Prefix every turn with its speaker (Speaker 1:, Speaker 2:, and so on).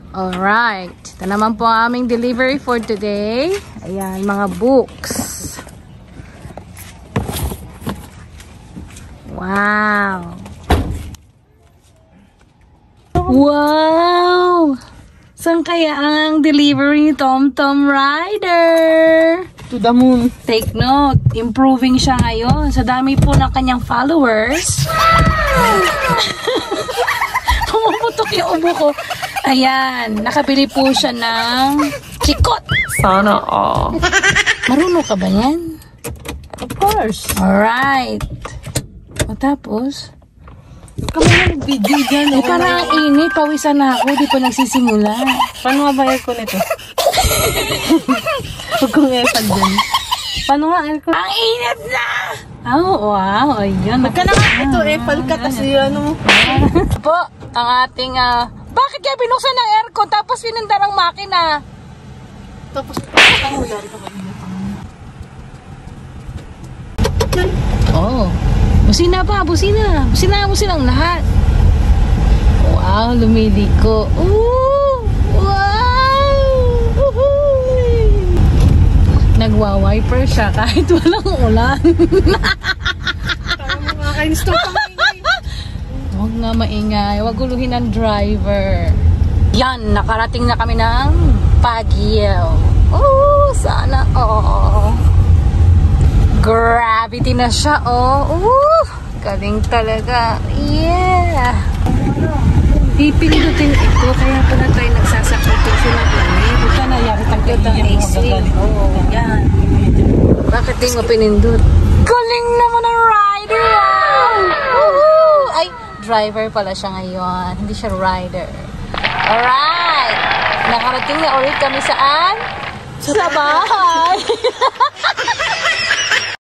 Speaker 1: Alright. Ito naman po ang aming delivery for today. Ayan, mga books. Wow! Wow! Saan kaya ang delivery ni TomTom Rider?
Speaker 2: To the moon.
Speaker 1: Take note, improving siya ngayon. Sa dami po ng kanyang followers. Pumuputok yung ubo ko. Ayan, nakabili po siya ng chikot.
Speaker 2: Sana all.
Speaker 1: Marunong ka ba yan?
Speaker 2: Of course.
Speaker 1: Alright. O tapos?
Speaker 2: Kami na nag-video dyan.
Speaker 1: Eh, parang ang init. Pawisan na ako. Di pa nagsisimula.
Speaker 2: Paano nga ba aircon ito? Huwag kong aircon dyan. Paano nga aircon?
Speaker 1: Ang init na! Oh, wow. Ayan.
Speaker 2: Huwag ka na nga ito eh. Palkat kasi ano.
Speaker 1: Po, ang ating, bakit kaya binuksan ng aircon tapos pinundar ang makina?
Speaker 2: Tapos,
Speaker 1: Oh. Busina pa, busina. Busina ang lahat. Wow, lumiliko. Ooh! Wow! Uhuy! Nagwa-wiper siya kahit walang ulan.
Speaker 2: parang makakainis to kami.
Speaker 1: Huwag nga maingay. Huwag guluhin ang driver. Yan, nakarating na kami ng Baguio. Oh, sana. Oh. Gravity na siya, oh. Galing talaga. Yeah. Pipindutin ito, kaya pala tayo nagsasakitin sila planet. Ito na, yari tagyot ang AC. Oh, yan. Bakit di mo pinindut? Galing naman ang rider, ah! Woohoo! Ay, driver pala siya ngayon. Hindi siya rider. Alright! Nakarating na ulit kami saan? Sa bahay!